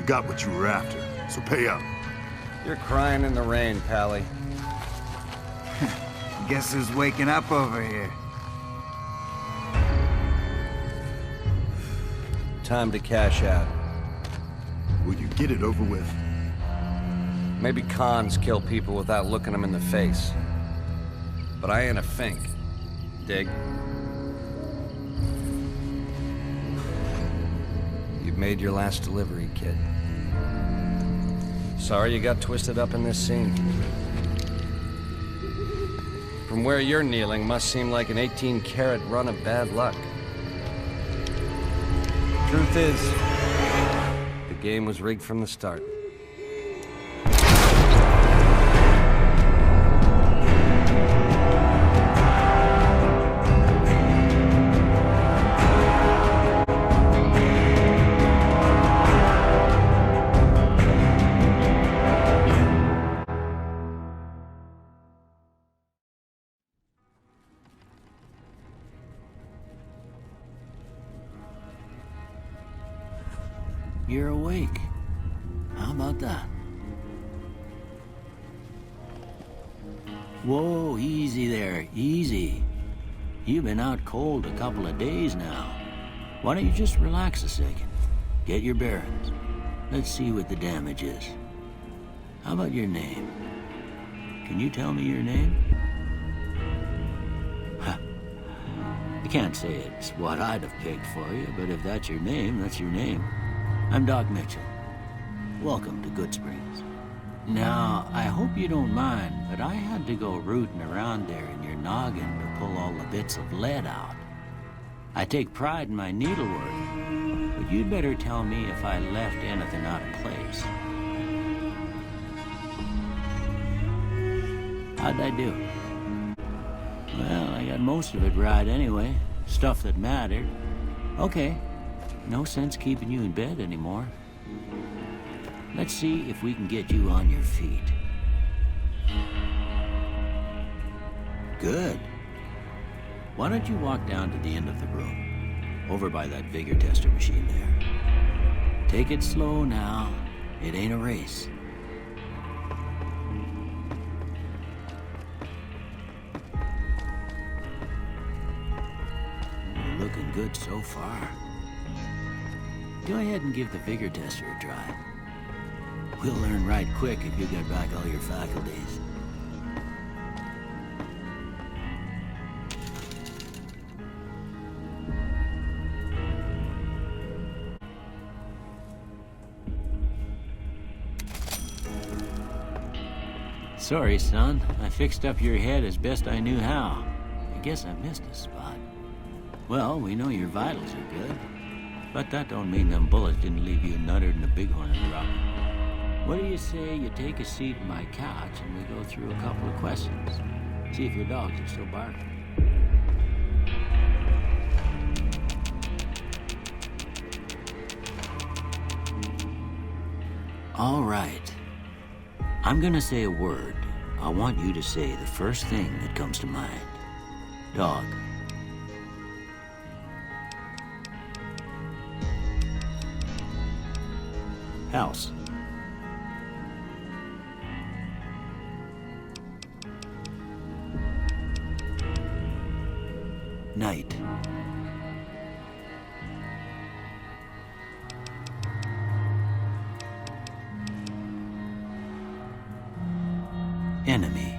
got what you were after, so pay up. You're crying in the rain, Pally. Guess who's waking up over here? Time to cash out. Will you get it over with? Maybe cons kill people without looking them in the face. But I ain't a fink. Dig? You've made your last delivery, kid. Sorry you got twisted up in this scene. From where you're kneeling must seem like an 18-carat run of bad luck. Truth is, the game was rigged from the start. You're awake. How about that? Whoa, easy there, easy. You've been out cold a couple of days now. Why don't you just relax a second? Get your bearings. Let's see what the damage is. How about your name? Can you tell me your name? Huh. I can't say it's what I'd have picked for you, but if that's your name, that's your name. I'm Doc Mitchell. Welcome to Goodsprings. Now, I hope you don't mind, but I had to go rooting around there in your noggin to pull all the bits of lead out. I take pride in my needlework, but you'd better tell me if I left anything out of place. How'd I do? Well, I got most of it right anyway. Stuff that mattered. Okay. No sense keeping you in bed anymore. Let's see if we can get you on your feet. Good. Why don't you walk down to the end of the room, over by that vigor tester machine there. Take it slow now. It ain't a race. You're looking good so far. Go ahead and give the vigor tester a try. We'll learn right quick if you get back all your faculties. Sorry, son. I fixed up your head as best I knew how. I guess I missed a spot. Well, we know your vitals are good. But that don't mean them bullets didn't leave you nuttered in the bighorn and drop. What do you say you take a seat in my couch and we go through a couple of questions? See if your dogs are still barking. All right. I'm gonna say a word. I want you to say the first thing that comes to mind. Dog. House. Night. Enemy.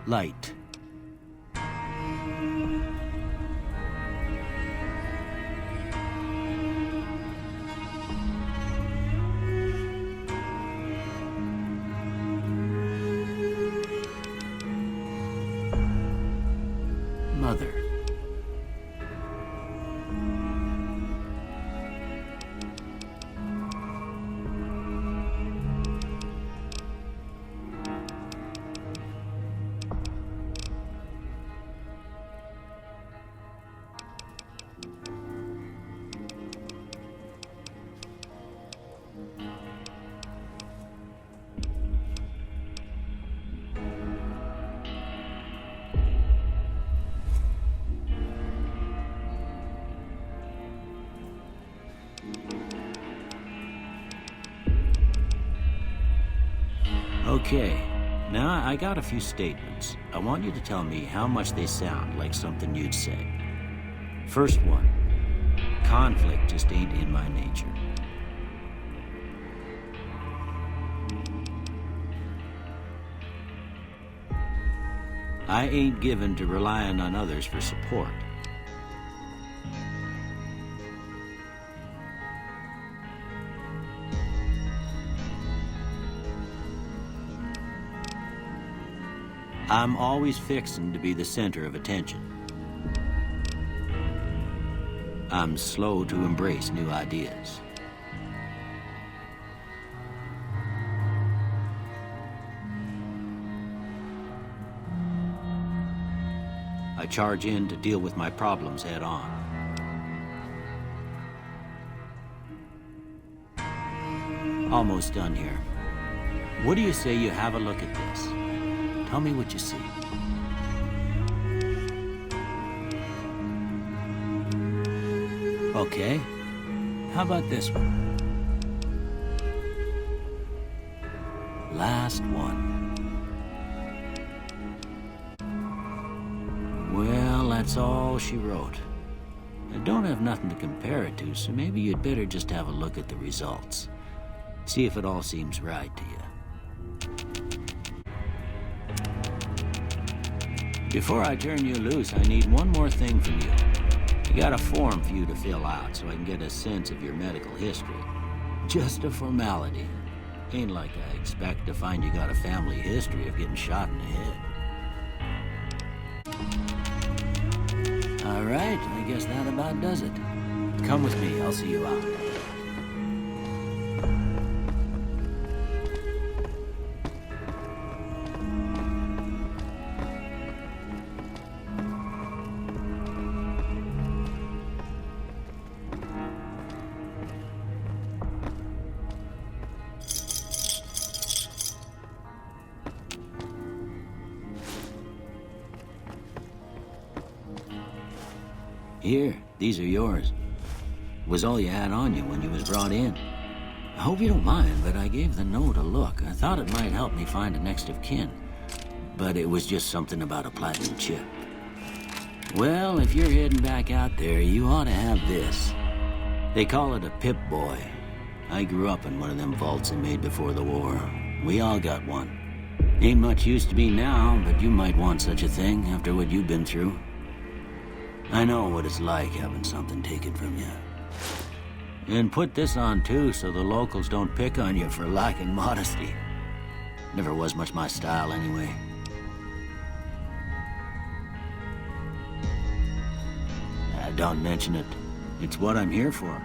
Light. Mother. Okay. Now, I got a few statements. I want you to tell me how much they sound like something you'd say. First one. Conflict just ain't in my nature. I ain't given to relying on others for support. I'm always fixing to be the center of attention. I'm slow to embrace new ideas. I charge in to deal with my problems head on. Almost done here. What do you say you have a look at this? Tell me what you see. Okay. How about this one? Last one. Well, that's all she wrote. I don't have nothing to compare it to, so maybe you'd better just have a look at the results. See if it all seems right to you. Before I turn you loose, I need one more thing from you. I got a form for you to fill out so I can get a sense of your medical history. Just a formality. Ain't like I expect to find you got a family history of getting shot in the head. All right, I guess that about does it. Come with me, I'll see you out. Here, these are yours. Was all you had on you when you was brought in. I hope you don't mind, but I gave the note a look. I thought it might help me find a next of kin. But it was just something about a platinum chip. Well, if you're heading back out there, you ought to have this. They call it a Pip-Boy. I grew up in one of them vaults they made before the war. We all got one. Ain't much use to be now, but you might want such a thing after what you've been through. I know what it's like having something taken from you. And put this on too, so the locals don't pick on you for lacking modesty. Never was much my style anyway. Don't mention it. It's what I'm here for.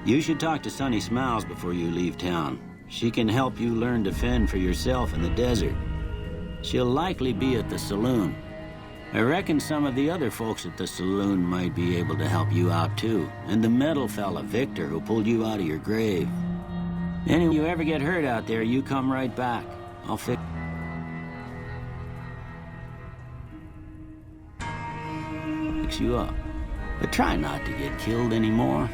You should talk to Sonny Smiles before you leave town. She can help you learn to fend for yourself in the desert. She'll likely be at the saloon. I reckon some of the other folks at the saloon might be able to help you out too. And the metal fella, Victor, who pulled you out of your grave. Anyway, you ever get hurt out there, you come right back. I'll fix you up. But try not to get killed anymore.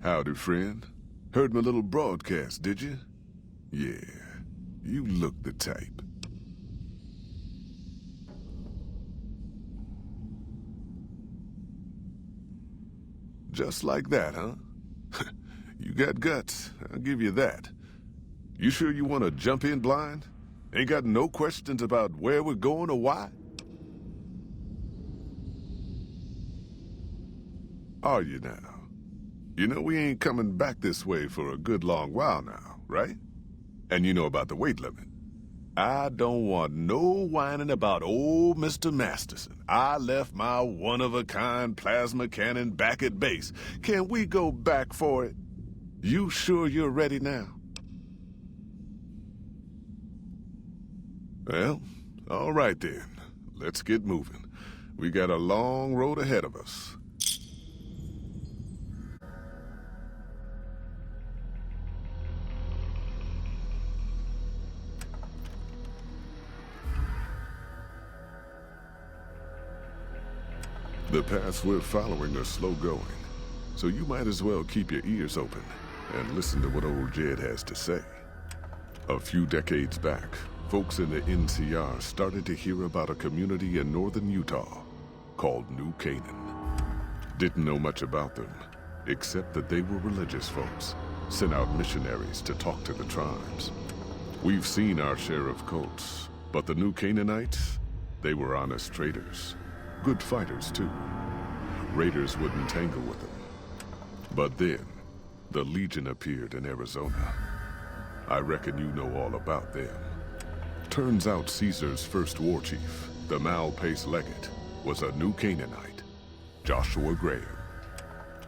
Howdy, friend. Heard my little broadcast, did you? Yeah, you look the type. Just like that, huh? You got guts, I'll give you that. You sure you want to jump in blind? Ain't got no questions about where we're going or why? Are you now? You know we ain't coming back this way for a good long while now, right? And you know about the weight limit. I don't want no whining about old Mr. Masterson. I left my one-of-a-kind plasma cannon back at base. Can we go back for it? You sure you're ready now? Well, all right then. Let's get moving. We got a long road ahead of us. The paths we're following are slow going, so you might as well keep your ears open and listen to what old Jed has to say. A few decades back, folks in the NCR started to hear about a community in northern Utah called New Canaan. Didn't know much about them, except that they were religious folks, sent out missionaries to talk to the tribes. We've seen our share of cults, but the New Canaanites, they were honest traders. Good fighters, too. Raiders wouldn't tangle with them. But then, the Legion appeared in Arizona. I reckon you know all about them. Turns out Caesar's first war chief, the Malpais Legate, was a New Canaanite, Joshua Graham.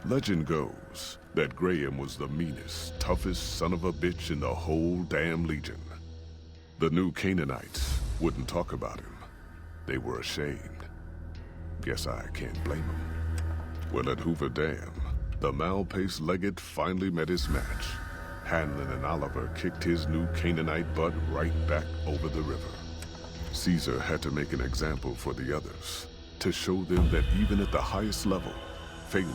Legend goes that Graham was the meanest, toughest son of a bitch in the whole damn Legion. The New Canaanites wouldn't talk about him. They were ashamed. Guess I can't blame them. Well, at Hoover Dam, the Malpais Legate finally met his match. Hanlon and Oliver kicked his New Canaanite butt right back over the river. Caesar had to make an example for the others, to show them that even at the highest level, failure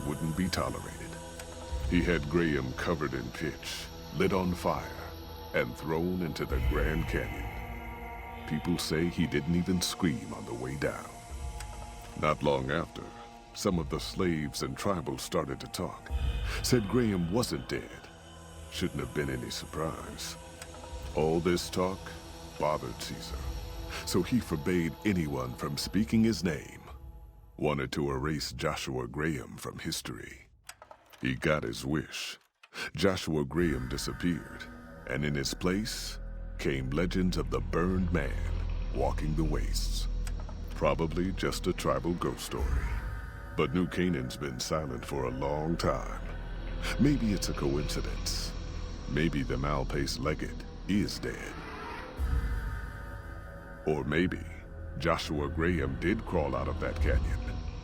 wouldn't be tolerated. He had Graham covered in pitch, lit on fire, and thrown into the Grand Canyon. People say he didn't even scream on the way down. Not long after, some of the slaves and tribals started to talk. Said Graham wasn't dead. Shouldn't have been any surprise. All this talk bothered Caesar. so he forbade anyone from speaking his name. Wanted to erase Joshua Graham from history. He got his wish. Joshua Graham disappeared, and in his place came legends of the Burned Man walking the wastes. Probably just a tribal ghost story. But New Canaan's been silent for a long time. Maybe it's a coincidence. Maybe the Malpace Legate is dead. Or maybe Joshua Graham did crawl out of that canyon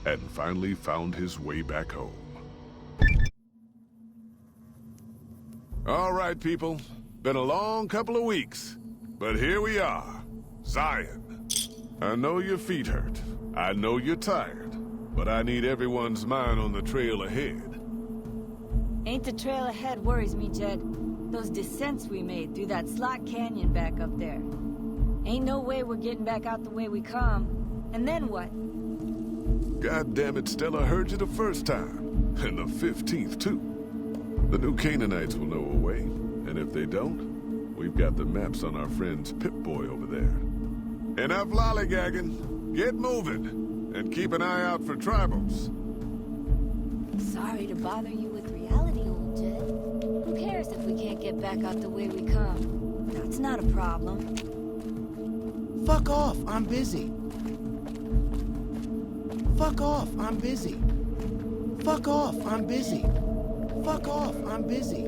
and finally found his way back home. All right, people. Been a long couple of weeks, but here we are. Zion. I know your feet hurt. I know you're tired, but I need everyone's mind on the trail ahead. Ain't the trail ahead worries me, Jed. Those descents we made through that slot canyon back up there. Ain't no way we're getting back out the way we come. And then what? God damn it, Stella heard you the first time. And the 15th, too. The New Canaanites will know a way. And if they don't, we've got the maps on our friend's Pip-Boy over there. Enough lollygagging. Get moving. And keep an eye out for tribals. Sorry to bother you with reality, old Jed. Who cares if we can't get back out the way we come? That's not a problem. Fuck off, I'm busy. Fuck off, I'm busy. Fuck off, I'm busy. Fuck off, I'm busy.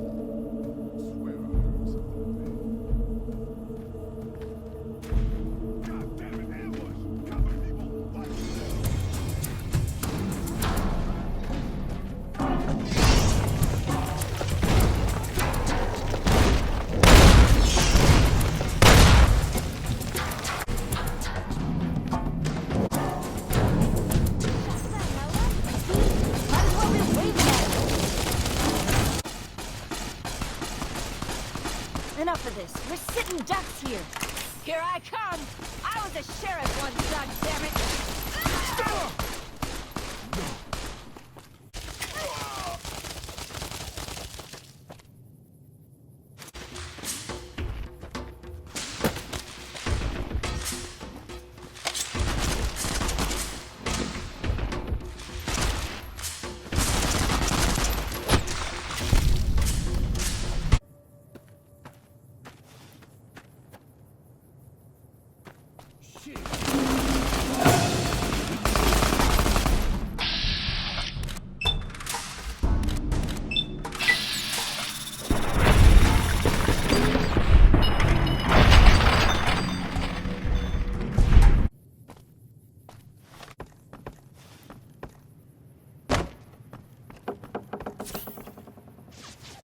Enough of this. We're sitting ducks here. Here I come. I was a sheriff once, goddammit.